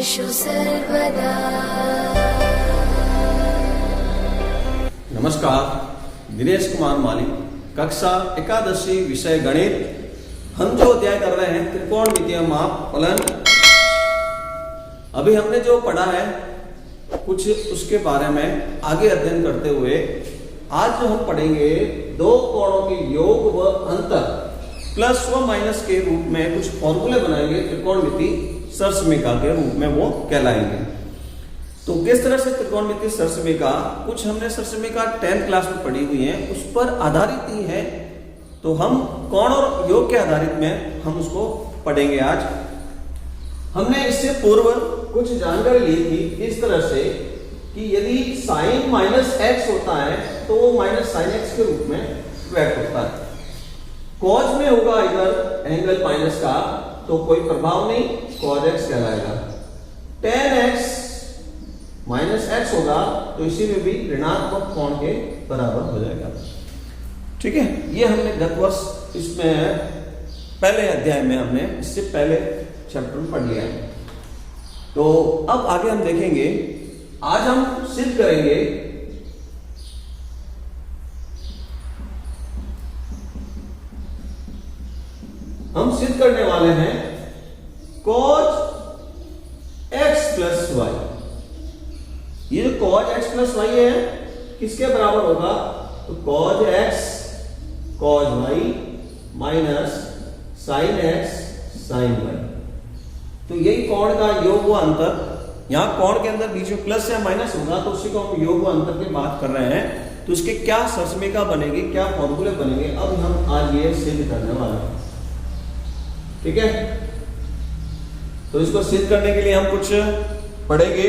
सर्वेषु सर्वदा। नमस्कार, दिनेश कुमार माली, कक्षा एकादशी, विषय गणित। हम जो अध्याय कर रहे हैं त्रिकोणमितीय माप फलन। अभी हमने जो पढ़ा है कुछ उसके बारे में आगे अध्ययन करते हुए आज जो हम पढ़ेंगे दो कोणों के योग व अंतर प्लस व माइनस के रूप में कुछ फॉर्मूले बनाएंगे, त्रिकोणमिति सरसमीका के रूप में वो कहलाएंगे। तो किस तरह से त्रिकोणमिति सरसमीका, कुछ हमने सरसमीका 10th क्लास में पढ़ी हुई है, उस पर आधारित ही है। तो हम कोण और योग के आधारित में हम उसको पढ़ेंगे आज। हमने इससे पूर्व कुछ जानकारी ली थी इस तरह से कि यदि साइन माइनस एक्स होता है तो वो माइनस साइन एक्स के रूप में व्यक्त होता है। कॉज में होगा इधर एंगल माइनस का तो कोई प्रभाव नहीं, कॉज एक्स कहलाएगा। tan x माइनस एक्स होगा तो इसी में भी ऋणात्मक कोण के बराबर हो जाएगा। ठीक है, ये हमने गत वर्ष इसमें पहले अध्याय में हमने इससे पहले चैप्टर में पढ़ लिया है। तो अब आगे हम देखेंगे, आज हम सिद्ध करेंगे हम सिद्ध करने वाले हैं cos x प्लस वाई। ये जो cos x प्लस वाई है किसके बराबर होगा? तो cos x cos y minus sin x sin y। तो यही कोण का योग व अंतर। यहां कोण के अंदर बीच में प्लस या माइनस होगा तो उसी को हम योग व अंतर की बात कर रहे हैं। तो इसके क्या सरसमीका बनेगी, क्या फॉर्मूले बनेंगे, अब हम आज ये सिद्ध करने वाले हैं। ठीक है, तो इसको सिद्ध करने के लिए हम कुछ पढ़ेंगे।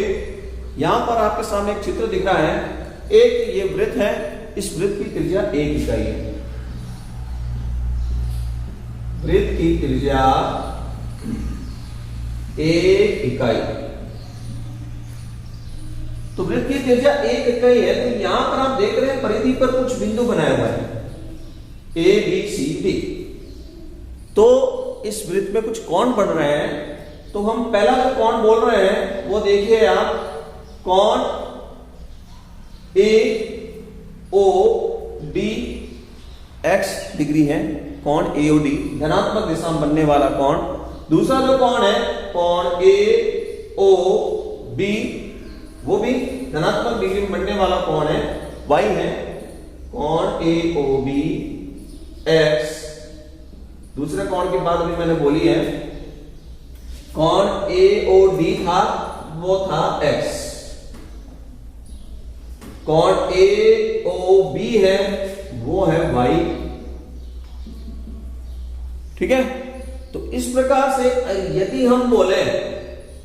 यहां पर आपके सामने एक चित्र दिख रहा है। एक ये वृत्त है, इस वृत्त की त्रिज्या 1 इकाई है। वृत्त की त्रिज्या 1 इकाई। तो वृत्त की त्रिज्या 1 इकाई है। तो यहां पर आप देख रहे हैं परिधि पर कुछ बिंदु बनाया हुआ है A B C D। तो इस वृत्त में कुछ कोण बन रहे हैं। तो हम पहला जो कोण बोल रहे हैं वो देखिए आप, कोण AOD x डिग्री है। कोण AOD धनात्मक दिशा में बनने वाला कोण। दूसरा जो कोण है कोण AOB, वो भी धनात्मक डिग्री में बनने वाला कोण है, y है। कोण AOB x। दूसरे कोण की बात अभी मैंने बोली है, कोण AOD था वो था x। कोण AOB है वो है y। ठीक है, तो इस प्रकार से यदि हम बोले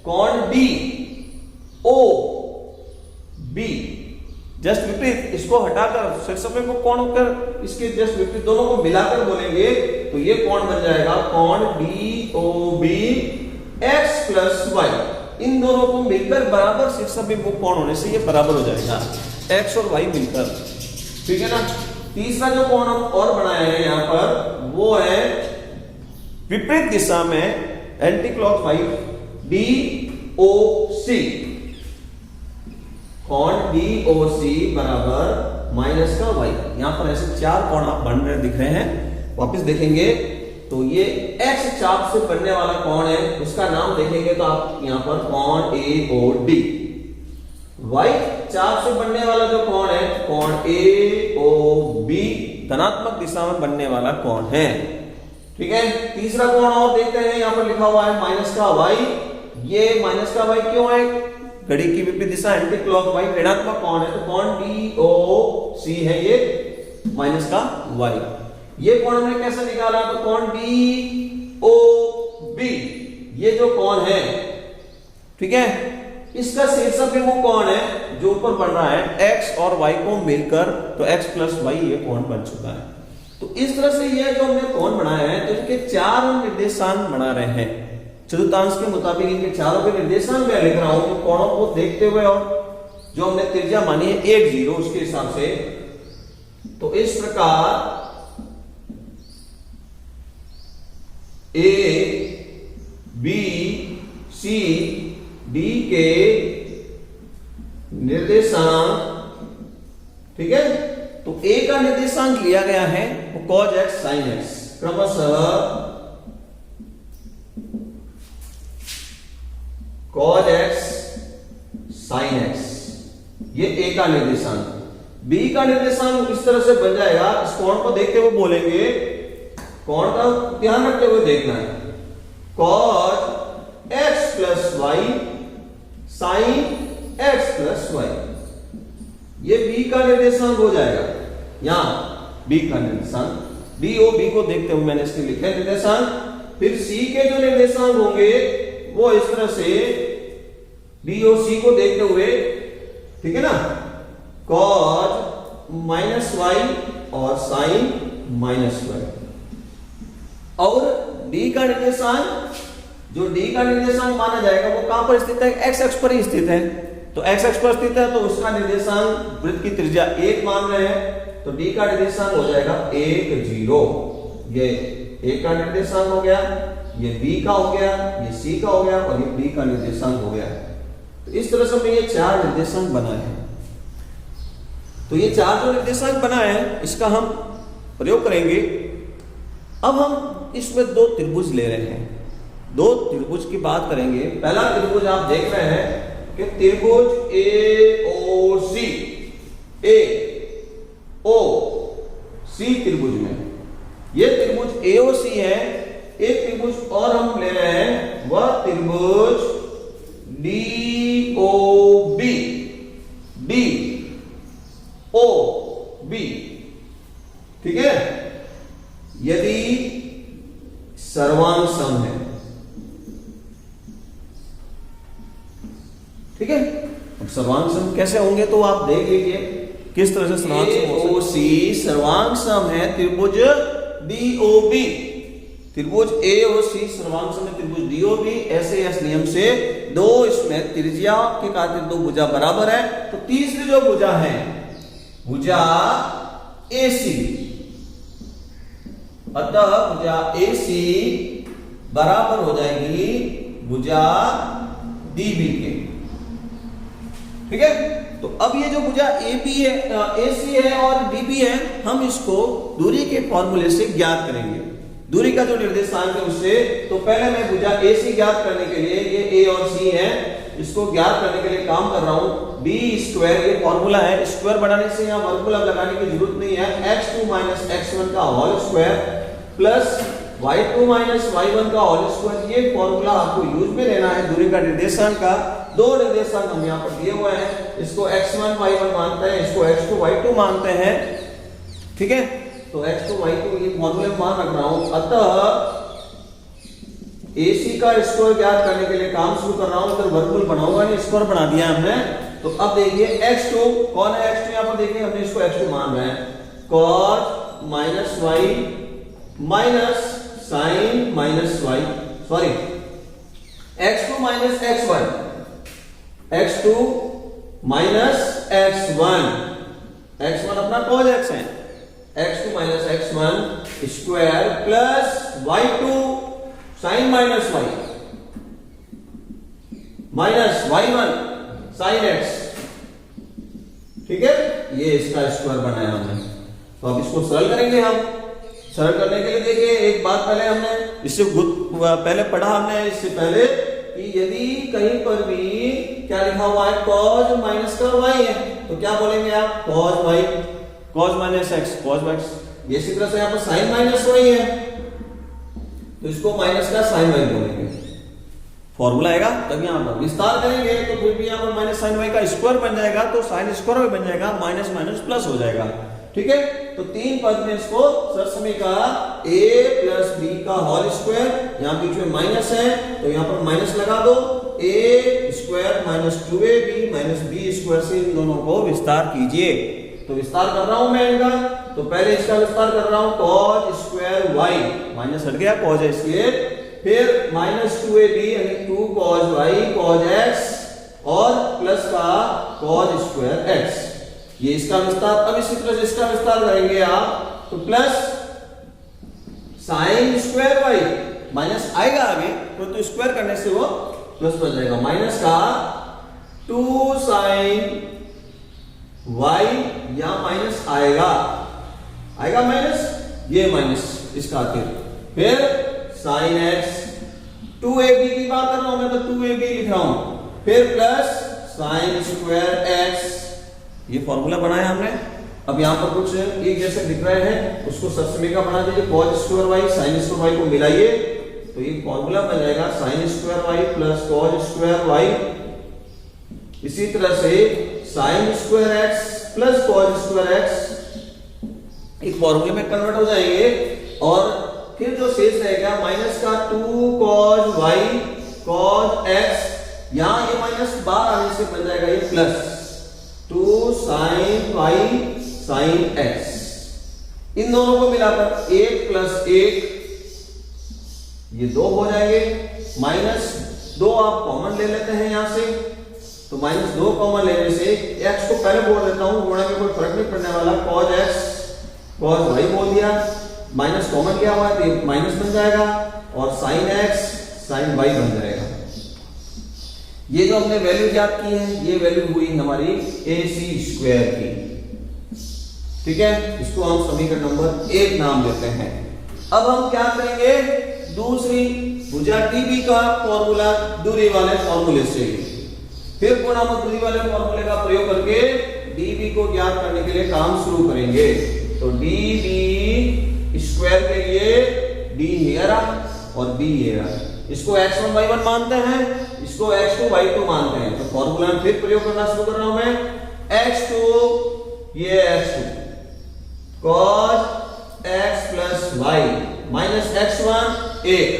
कोण DOB जस्ट विपरीत, इसको हटाकर शीर्षक को कोण होकर इसके जस्ट विपरीत दोनों को मिलाकर बोलेंगे तो ये कोण बन जाएगा कोण DOB x प्लस y। इन दोनों को मिलकर बराबर शीर्षक में वो कोण होने से ये बराबर हो जाएगा, x और y मिलकर। ठीक है ना। तीसरा जो कोण हम और बनाए हैं यहां पर वो है विपरीत दिशा में एंटी क्लॉकवाइज DOC। कोण DOC बराबर माइनस का y। यहां पर ऐसे चार कोण आप बन रहे दिख रहे हैं। वापस देखेंगे तो ये x चाप से बनने वाला कोण है, उसका नाम देखेंगे तो आप यहां पर कोण AOD। y चाप से बनने वाला जो कोण है कोण AOB धनात्मक दिशा में बनने वाला कोण है। ठीक है, तीसरा कोण और देखते हैं, यहां पर लिखा हुआ है माइनस का y। ये माइनस का y क्यों है? घड़ी की विपरीत दिशा एंटी क्लॉकवाइज ऋणात्मक कोण है तो कोण DOC है ये माइनस का y। ये कोण हमने कैसे निकाला? तो कोण DOB ये जो कोण है, ठीक है, इसका शीर्षक भी वो कोण है जो ऊपर बन रहा है x और y को मिलकर, तो x प्लस y ये कोण बन चुका है। तो इस तरह से ये जो हमने कोण बनाया है तो इनके चार हम निर्देशांक बना रहे हैं। चतुर्थांश के मुताबिक इनके चारों के निर्देशांक मैं लिख रहा हूं कोणों को देखते हुए, और जो हमने त्रिज्या मानी है 1 0 उसके हिसाब से। तो इस प्रकार A B C डी के निर्देशांक, ठीक है। तो ए का निर्देशांक लिया गया है वो cos x sin x, क्रमशः cos x sin x, ये ए का निर्देशांक। बी का निर्देशांक इस तरह से बन जाएगा, इस कोण को देखते हुए बोलेंगे, कोण का ध्यान रखते हुए देखना है, cos x plus Y sin x plus Y, ये बी का निर्देशांक हो जाएगा। यहां बी का निर्देशांक, डी ओ बी को देखते हुए मैंने इसके लिखे निर्देशांक। फिर सी के जो निर्देशांक होंगे वो इस तरह से डी ओ सी को देखते हुए, ठीक है ना, cos माइनस वाई और sin माइनस वाई। और डी का निर्देशांक, जो डी का निर्देशांक माना जाएगा वो कहां पर स्थित है, एक्स अक्ष पर ही स्थित है। तो एक्स अक्ष पर स्थित है तो उसका निर्देशांक, वृत्त की त्रिज्या 1 मान रहे हैं, तो डी का निर्देशांक हो जाएगा 1 0। ये ए का निर्देशांक हो गया, ये बी का हो गया, ये सी का हो गया और ये बी का निर्देशांक हो गया। तो इस तरह से हमने ये 4 निर्देशांक बनाए हैं। तो ये 4 जो निर्देशांक बनाए हैं इसका हम प्रयोग करेंगे। अब हम इसमें 2 त्रिभुज ले रहे हैं, 2 त्रिभुज की बात करेंगे। पहला त्रिभुज आप देख रहे हैं कि त्रिभुज AOC, AOC त्रिभुज में, ये त्रिभुज AOC है। एक त्रिभुज और हम ले रहे हैं, वह त्रिभुज DOB, DOB, ठीक है। यदि सर्वांग सम है, ठीक है। अब सर्वांग सम कैसे होंगे तो आप देख लीजिए किस तरह से सर्वांग सम हो सकते हैं। AOC सर्वांग सम है त्रिभुज DOB, त्रिभुज AOC सर्वांग सम है त्रिभुज DOB। ऐसे इस नियम से 2 इसमें त्रिज्या के खातिर 2 भुजा बराबर है, तो तीसरी जो भुजा है, भुजा AC, अतः भुजा AC बराबर हो जाएगी भुजा DB के, ठीक है। तो अब ये जो भुजा AB है, AC है और DB है, हम इसको दूरी के फॉर्मूले से ज्ञात करेंगे, दूरी का जो निर्देशांक है उससे। तो पहले मैं भुजा AC ज्ञात करने के लिए, ये A और C है, इसको ज्ञात करने के लिए काम कर रहा हूं। b स्क्वायर, ये फॉर्मूला है, स्क्वायर बनाने से यहां वर्गमूल अब लगाने की जरूरत नहीं है। x2 माइनस x1 का whole square plus y2 minus y1 का होल स्क्वायर, ये फॉर्मूला आपको यूज में लेना है दूरी का निर्देशांक का। 2 निर्देशांक हम यहां पर दिए हुए हैं, इसको x1 y1 मानते हैं, इसको x2 y2 मानते हैं, ठीक है। तो x2 y2 ये फॉर्मूले मान रख रहा हूं। अतः AC का स्क्वायर ज्ञात करने के लिए काम शुरू कर रहा हूं, इधर वर्गमूल बनाऊंगा नहीं, स्क्वायर बना दिया हमने। तो अब देखिए x2 कौन है, x2 यहां पर देखिए हमने इसको x2 मान रहे हैं, cos minus y minus sin minus y, sorry x2 minus x1, x2 minus x1, x1 अपना cos x है, x2 minus x1 square plus y2 sin minus y minus y1 sin x, ठीक है। ये इसका square बनाया हमने। तो अब इसको सरल करेंगे हम। सरल करने के लिए देखिए एक बात पहले हमने इससे पहले पढ़ा हमने इससे पहले कि यदि कहीं पर भी क्या लिखा हुआ है cos माइनस का y है, तो क्या बोलेंगे आप, cos y, cos minus x, cos x। ये इसी तरह से यहाँ पर sin माइनस y है, तो इसको माइनस का sin y बोलेंगे। फॉर्मूला आएगा तब यहाँ पर विस्तार करेंगे तो फिर भी यहाँ पर माइनस sin y का स्क्वायर बन जाएगा, तो sin स्क्वायर भी बन जाएगा, माइनस माइनस प्लस हो जाएगा, ठीक है। तो 3 पद में इसको सरसमीका a प्लस b का होल स्क्वायर, यहाँ बीच में माइनस है तो यहाँ पर माइनस लगा दो, a square minus 2ab minus b square से इन दोनों को विस्तार कीजिए। तो विस्तार कर रहा हूं मैं इनका, तो पहले इसका विस्तार कर रहा हूं, cos स्क्वायर y माइनस हट गया, cos है इसलिए, फिर माइनस 2ab यानी 2 cos y cos x और प्लस का cos स्क्वायर x, ये इसका विस्तार। अब इसी तरह से इसका विस्तार करेंगे आप, तो plus sin square y, minus आएगा आगे तो स्क्वायर करने से वो प्लस बन जाएगा माइनस का 2 sin y, या माइनस आएगा माइनस, ये माइनस इसका आखिर, फिर sin x, 2ab की बात कर रहा हूं मैं तो 2ab लिख रहा हूं, फिर प्लस sin स्क्वायर x, ये फॉर्मूला बनाया हमने। अब यहां पर कुछ एक जैसे दिख रहे हैं, उसको सबसमीका बना दीजिए, cos square y sin square y को मिलाइए तो ये फॉर्मूला बन जाएगा sin square y plus cos square y। इसी तरह से sin square x plus cos square x एक फॉर्मूले में कन्वर्ट हो जाएंगे, और फिर जो शेष रहेगा माइनस का 2 cos y cos x, यहां ये माइनस बाहर आने से बन जाएगा ये plus 2 sin y sin x। इन दोनों को मिलाकर 1 प्लस 1, ये 2 हो जाएंगे, माइनस 2 आप कॉमन ले लेते हैं यहां से, तो माइनस 2 कॉमन लेने से x को पहले बोल देता हूं, गुणा में कोई फर्क नहीं पड़ने वाला, cos x cos y बोल दिया, माइनस कॉमन किया हुआ है तो ये माइनस बन जाएगा, और sin x sin y बन जाएगा। ये जो हमने वैल्यू ज्ञात की है, ये वैल्यू हुई हमारी ac स्क्वायर की, ठीक है। इसको हम समीकरण नंबर 1 नाम देते हैं। अब हम क्या करेंगे, दूसरी भुजा db का फॉर्मूला दूरी वाले फॉर्मूले से, फिर गुणामक दूरी वाले फॉर्मूले का प्रयोग करके db को ज्ञात करने के लिए काम शुरू करेंगे। तो db स्क्वायर के लिए d हियर और b हियर, इसको x1 y1 मानते हैं, इसको x2 y2 मानते हैं, तो फॉर्मूला में फिर प्रयोग करना शुरू कर रहा हूं मैं। x2, ये x2 cos x plus y minus x1 1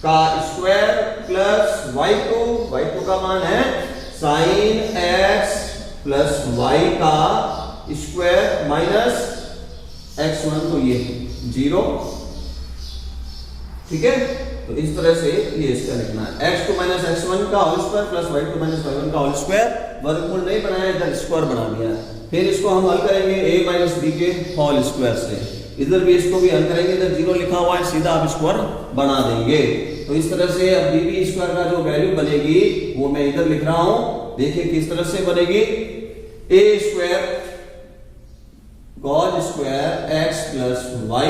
का स्क्वायर प्लस y2 का मान है sin x प्लस y का स्क्वायर माइनस x1, तो ये 0, ठीक है। तो इस तरह से ये इसका लिखना है, x2 माइनस x1 का whole square plus y2 minus y1 का होल स्क्वायर, वर्गमूल नहीं बनाया, इधर स्क्वायर बना दिया। फिर इसको हम हल करेंगे a माइनस b के होल स्क्वायर से, इधर भी इसको भी हल करेंगे, इधर 0 लिखा हुआ है, सीधा आप स्क्वायर बना देंगे। तो इस तरह से अब db स्क्वायर का जो वैल्यू बनेगी वो मैं इधर लिख रहा हूं, देखिए किस तरह से बनेगी, a square cos square x plus y,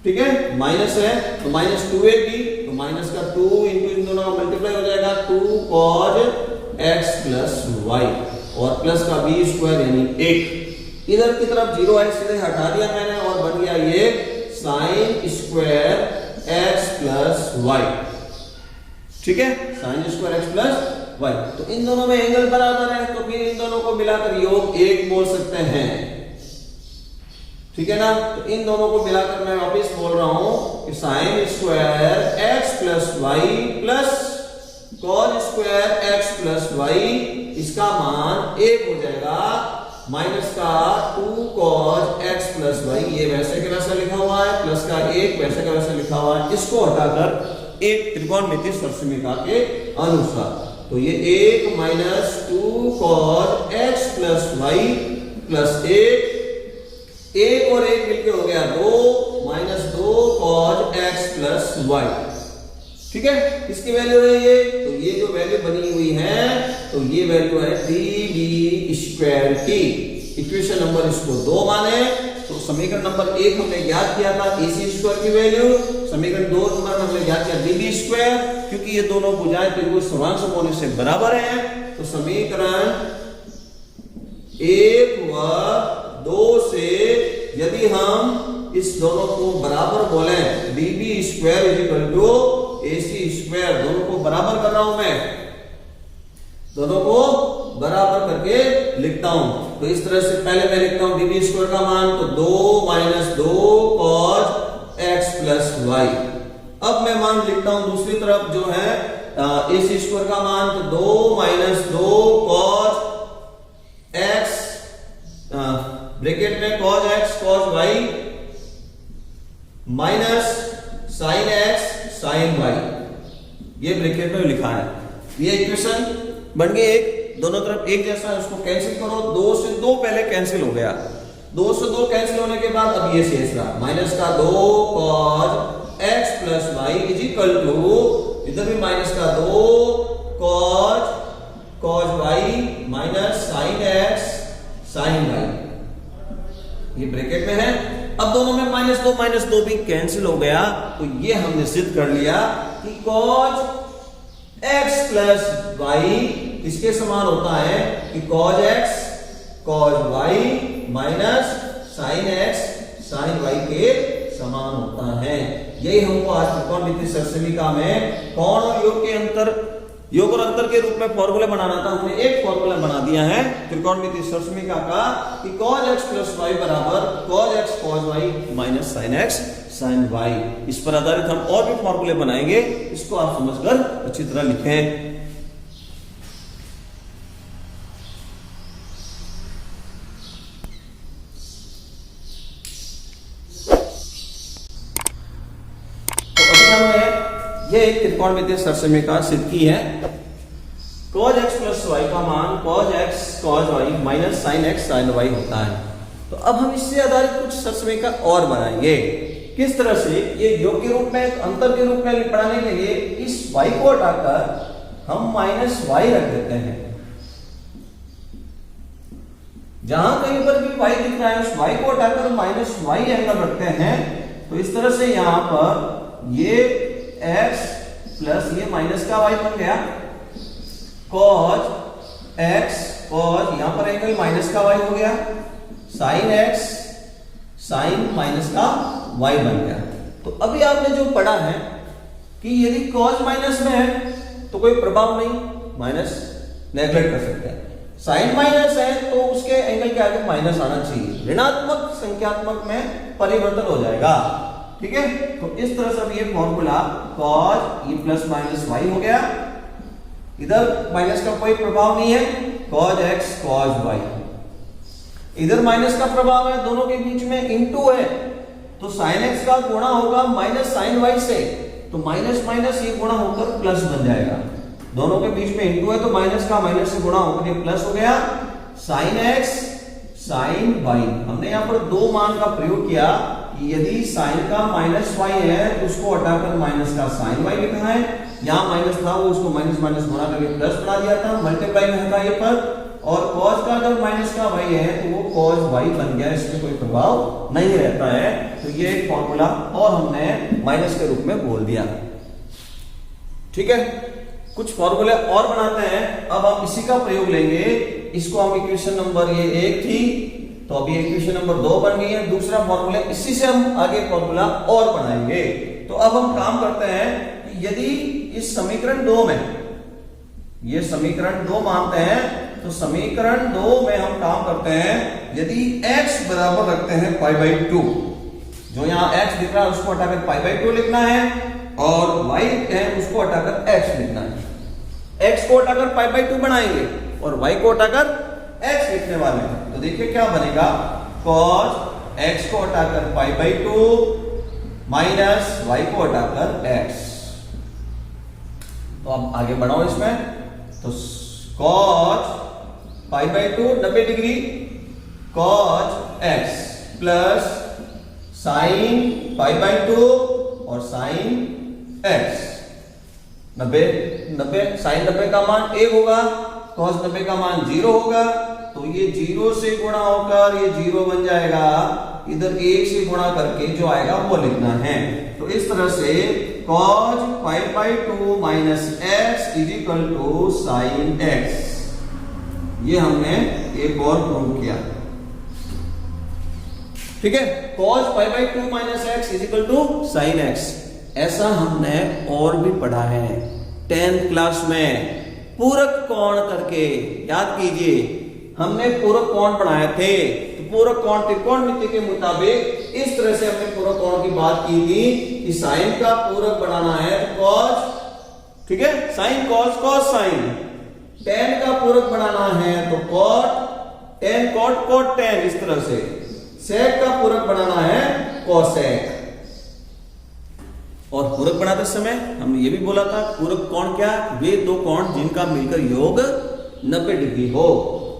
ठीक है, माइनस है तो माइनस 2ab, तो माइनस का 2 इंटू इन दोनों का मल्टीप्लाई हो जाएगा 2 cos x प्लस y, और प्लस का b स्क्वायर यानी 1, इधर की तरफ 0 है, सीधे हटा दिया मैंने और बन गया ये sin square x plus y, ठीक है, sin square x plus y। तो इन दोनों में एंगल बराबर है, तो फिर इन दोनों को मिलाकर योग 1 बोल सकते हैं, ठीक है ना। तो इन दोनों को मिलाकर मैं वापस बोल रहा हूं कि sin square x plus y plus cos square x plus y, इसका मान 1 हो जाएगा, माइनस का 2 cos x प्लस y, ये वैसे के वैसा लिखा हुआ है, प्लस का 1 वैसे का वैसा लिखा हुआ है, इसको हटाकर एक त्रिकोणमितीय समीकरण के अनुसार, तो ये 1 minus 2 cos x plus y plus 1 और 1 मिलके हो गया 2 minus 2 cos x plus y, ठीक है। किसकी वैल्यू है ये, तो ये जो वैल्यू बनी हुई है, तो ये वैल्यू है db स्क्वायर की। इक्वेशन नंबर इसको 2 माने, तो समीकरण नंबर 1 हमने ज्ञात किया था ac स्क्वायर की वैल्यू, समीकरण 2 नंबर में हमने ज्ञात किया db स्क्वायर, क्योंकि ये दोनों भुजाएं त्रिभुज सर्वांश होने से बराबर हैं, तो समीकरण 1 व 2 से यदि हम इस दोनों को बराबर बोले, db square is equal to ac square, दोनों को बराबर कर रहा हूं मैं, दोनों को बराबर करके लिखता हूं। तो इस तरह से पहले मैं लिखता हूं db स्क्वायर का मान, तो 2 minus 2 cos x plus y। अब मैं मान लिखता हूं दूसरी तरफ जो है ac स्क्वायर का मान, तो 2 माइनस 2 cos x, ब्रैकेट में cos x cos y minus sin x sin y, ये ब्रैकेट में लिखा है। ये इक्वेशन बन गई एक, दोनों तरफ एक जैसा है, उसको कैंसिल करो, 2 से 2 पहले कैंसिल हो गया, 2 से 2 कैंसिल होने के बाद अब ये शेष रहा, माइनस का 2 cos x plus y is equal to इधर भी माइनस का 2 cos Y minus sine X sine Y, ये ब्रैकेट में है। अब दोनों में माइनस दो भी कैंसिल हो गया, तो ये हमने सिद्ध कर लिया कि कॉज एक्स प्लस वाई इसके समान होता है कि cos X cos Y minus sine X sine Y के समान होता है। यही हमको आज त्रिकोणमितीय सरसमिका में कोण और योग और अंतर के रूप में फॉर्मूला बनाना था। हमने एक फॉर्मूला बना दिया है त्रिकोणमितीय सरसमिका का कि cos x प्लस वाई बराबर cos x cos y minus sin x sin y। इस पर आधारित हम और भी फॉर्मूले बनाएंगे, इसको आप समझकर अच्छी तरह लिखें। ये त्रिकोणमितीय सरसमिका सिद्ध की है। cos x प्लस y का मान cos x cos y minus sin x sin y होता है। तो अब हम इससे आधारित कुछ सरसमिका और बनाएंगे। किस तरह से? ये योग के रूप में अंतर के रूप में पढ़ाने के लिए इस y को हटाकर हम माइनस y रख देते हैं। जहां कहीं पर भी y दिख रहा है उस y को हटाकर माइनस y एंगल रखते हैं। तो इस तरह से यहां पर ये x प्लस ये माइनस का y बन गया cos x cos यहां पर एंगल माइनस का y हो गया sin x sin माइनस का y बन गया। तो अभी आपने जो पढ़ा है कि यदि cos माइनस में है तो कोई प्रभाव नहीं, माइनस नेगलेक्ट कर सकते हैं। sin माइनस है तो उसके एंगल के आगे माइनस आना चाहिए, ऋणात्मक संख्यात्मक में परिवर्तन हो जाएगा। ठीक है, तो इस तरह से अब ये formula cos e plus minus y हो गया। इधर माइनस का कोई प्रभाव नहीं है, cos x cos y। इधर माइनस का प्रभाव है, दोनों के बीच में इनटू है, तो sin x का गुणा होगा माइनस sin y से, तो माइनस माइनस ये गुणा होकर प्लस बन जाएगा। दोनों के बीच में इनटू है तो माइनस का माइनस से गुणा होकर ये प्लस हो गया sin x sin y। हमने यहां पर दो मान का प्रयोग किया। यदि sin का माइनस y है तो उसको हटाकर माइनस का sin y लिखना है। यहाँ माइनस था वो उसको माइनस माइनस गुणा करके प्लस बना दिया था, मल्टीप्लाई में था ये पर। और cos का अगर माइनस का y है तो वो cos y बन गया, इसमें कोई प्रभाव नहीं रहता है। तो ये एक फॉर्मूला और हमने माइनस के रूप में बोल दिया। ठीक है, कुछ फॉर्मूले और बनाते हैं। अब हम इसी का प्रयोग लेंगे। इसको हम इक्वेशन नंबर ये 1 थी तो अभी इक्वेशन नंबर 2 बन गई है। दूसरा फॉर्मूला, इसी से हम आगे फॉर्मूला और बनाएंगे। तो अब हम काम करते हैं कि यदि इस समीकरण 2 में, ये समीकरण 2 मानते हैं, तो समीकरण 2 में हम काम करते हैं यदि x बराबर रखते हैं π/2, जो यहाँ x दिख रहा है उसको हटाकर π/2 लिखना है और y है उसको हटाकर x लिखना है। x को हटाकर π/2 बनाएंगे और y को हटाकर x लिखने वाले हैं। तो देखिए क्या बनेगा, cos x को हटाकर π/2 माइनस y को हटाकर x। तो अब आगे बढ़ाओ इसमें, तो cos π/2 90 degree cos x plus sin π/2 और sin x। 90 sin 90 का मान 1 होगा, cos 90 का मान 0 होगा। तो ये 0 से गुणा होकर ये 0 बन जाएगा। इधर 1 से गुणा करके जो आएगा वो लिखना है। तो इस तरह से cos π/2 minus x is equal to sin x, ये हमने एक और प्रूव किया। ठीक है, cos π/2 minus x is equal to sin x। ऐसा हमने और भी पढ़ा है 10th क्लास में पूरक कोण करके। याद कीजिए, हमने पूरक कोण पढ़ाए थे। तो पूरक कोण त्रिकोणमिति के मुताबिक इस तरह से हमने पूरक कोण की बात की थी कि साइन का पूरक बनाना है तो cos, ठीक है, sine cos cos sine. tan का पूरक बनाना है तो cot, tan cot cot tan, इस तरह से। sec का पूरक बनाना है cosec। और पूरक बनाते समय हमने ये भी बोला था पूरक कोण क्या, वे दो कोण जिनका मिलकर योग 90 डिग्री हो।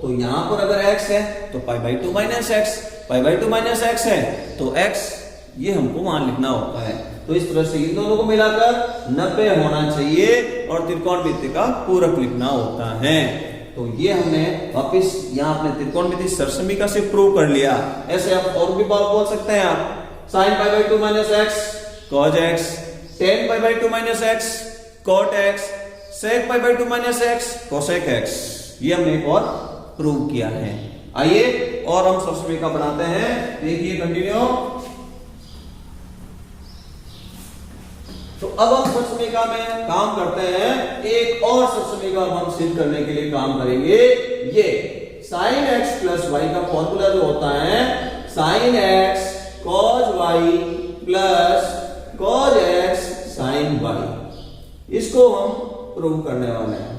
तो यहां पर अगर x है तो π/2 माइनस x, π/2 माइनस x है तो x, ये हमको मान लिखना होता है। तो तो इस तरह से इन दोनों को मिलाकर 90 होना चाहिए और त्रिकोणमिति का पूरक लिखना होता है। तो ये हमने वापिस यहाँ अपने त्रिकोणमिति सरसमीका से प्रूव कर लिया। ऐसे आप और भी बात बोल सकते हैं आप sin pi by 2 minus x cos x, tan pi by 2 minus x cot x, sec pi by 2 minus x cosec x। ये हमने एक और प्रूव किया है। आइए और हम सरसमीका बनाते हैं, देखिए कंटिन्यू। तो अब हम सरसमीका में काम करते हैं, एक और सरसमीका हम सिद्ध करने के लिए काम करेंगे। ये sin x प्लस वाई का फॉर्मूला जो होता है sin x cos y plus cos x sin y, इसको हम प्रूव करने वाले हैं।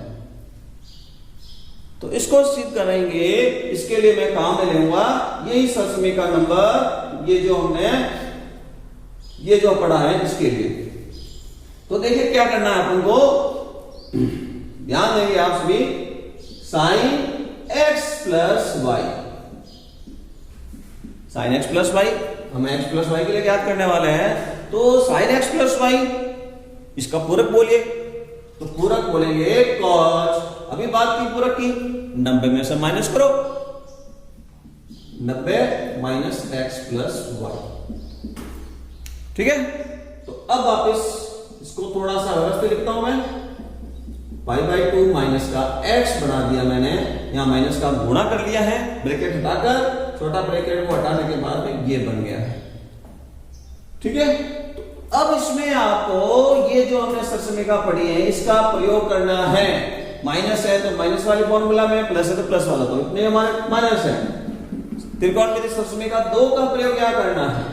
तो इसको सिद्ध करेंगे, इसके लिए मैं काम में लूंगा यही सरसमीका नंबर, ये जो हमने ये जो पढ़ा है इसके लिए। तो देखिए क्या करना है अपन को, ध्यान देंगे आप सभी। sin x plus Y, sin x plus Y, हम x प्लस वाई के लिए क्या करने वाले हैं। तो sin x प्लस वाई, इसका पूरक बोलिए। तो पूरक बोलेंगे cos, अभी बात की पूरक की, 90 में से माइनस करो, 90 माइनस x प्लस वाई। ठीक है, तो अब वापस इसको थोड़ा सा व्यवस्थित लिखता हूं मैं। पाई बाई 2 माइनस का x बना दिया मैंने, यहां माइनस का गुणा कर लिया है, ब्रैकेट हटाकर छोटा ब्रैकेट को हटाने के बाद में ये बन गया है। ठीक है, तो अब इसमें आपको ये जो हमने सरसमीका पढ़ी है इसका प्रयोग करना है। माइनस है तो माइनस वाले फॉर्मूला में, प्लस है तो प्लस वाला, तो इतने हमारे माइनस है। त्रिकोणमिति सरसमीका 2 का प्रयोग क्या करना है,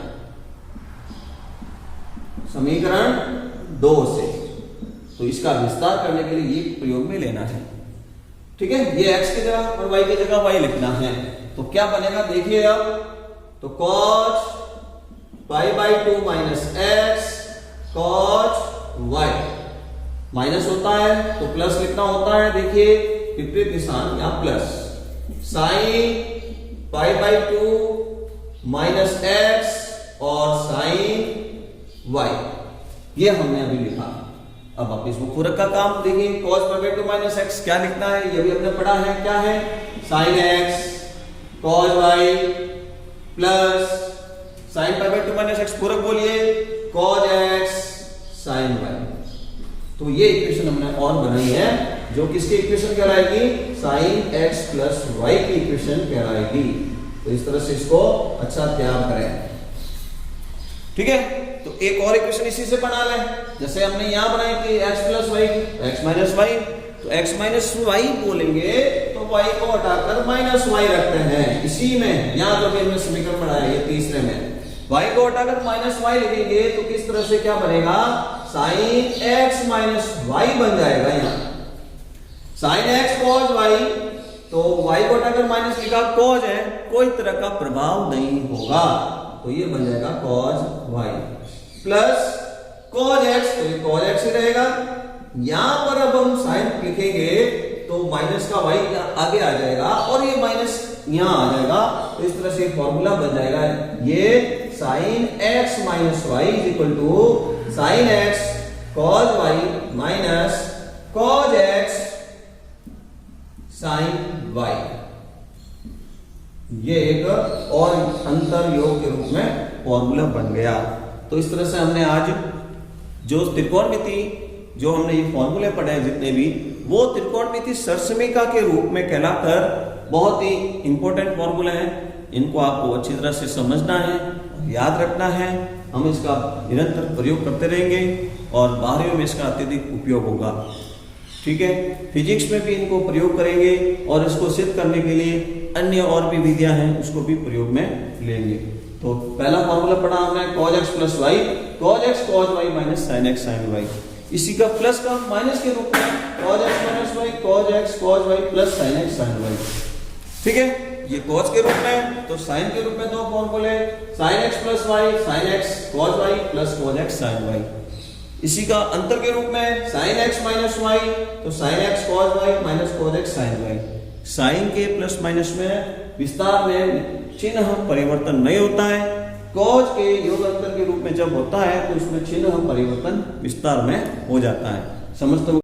समीकरण 2 से, तो इसका विस्तार करने के लिए ये प्रयोग में लेना है। ठीक है, ये x की जगह और y की जगह y लिखना है। तो क्या बनेगा देखिए अब, तो cos pi by 2 minus x cos y, minus होता है तो प्लस लिखना होता है, देखिए विपरीत निशान या plus. sin pi by 2 minus x और sin y, ये हमने अभी लिखा। अब आप इसको पूरक का काम देखिए, cos pi by 2 minus x क्या लिखना है, ये भी हमने पढ़ा है, क्या है sin x cos y plus sin pi by 2 minus x, पूरक बोलिए cos x sin y। तो ये इक्वेशन हमने और बनाई है, जो किसकी इक्वेशन कहलाएगी, sin x प्लस y की इक्वेशन कहलाएगी। तो इस तरह से इसको अच्छा तैयार करें। ठीक है, तो एक और इक्वेशन इसी से बना लें, जैसे हमने यहां बनाई थी x plus Y, x minus Y. तो x माइनस वाई बोलेंगे तो y को हटाकर माइनस वाई रखते हैं इसी में, यहां जो भी हमने समीकरण बनाया ये तीसरे में, y को हटाकर माइनस वाई लिखेंगे तो किस तरह से क्या बनेगा, sin x माइनस वाई बन जाएगा। यहाँ sin x cos y, तो y को हटाकर माइनस लिखा, cos है, कोई तरह का प्रभाव नहीं होगा, तो ये बन जाएगा cos y plus cos x, तो ये cos x ही रहेगा। यहां पर अब हम sin लिखेंगे तो माइनस का y आगे आ जाएगा और ये माइनस यहां आ जाएगा, तो इस तरह से फॉर्मूला बन जाएगा, ये sin x minus y is equal to sin x cos y minus cos x sin y। ये एक और अंतर योग के रूप में फॉर्मूला बन गया। तो इस तरह से हमने आज जो त्रिकोणमिति, जो हमने ये फॉर्मूले पढ़े हैं जितने भी, वो त्रिकोणमिति सरसमीका के रूप में कहलाकर बहुत ही इंपॉर्टेंट फॉर्मूले हैं। इनको आपको अच्छी तरह से समझना है और याद रखना है। हम इसका निरंतर प्रयोग करते रहेंगे और बारहवीं में इसका अत्यधिक उपयोग होगा। ठीक है, फिजिक्स में भी इनको प्रयोग करेंगे और इसको सिद्ध करने के लिए अन्य और भी विधियां हैं, उसको भी प्रयोग में लेंगे। तो पहला फॉर्मूला पढ़ा हमने cos x plus Y, cos x cos y minus sin x sin y, इसी का प्लस का माइनस के रूप में cos x minus y cos x cos y plus sin x sin y। ठीक है, ये cos के रूप में, तो sin के रूप में दो फॉर्मूले, sin x plus y sin x cos y plus cos x sin y। इसी का अंतर के रूप में sin x माइनस y, तो sin x cos y minus cos x sin y। Sine के प्लस माइनस में विस्तार में चिन्ह परिवर्तन नहीं होता है, कॉज के योग अंतर के रूप में जब होता है तो उसमें चिन्ह परिवर्तन विस्तार में हो जाता है। समझते हो?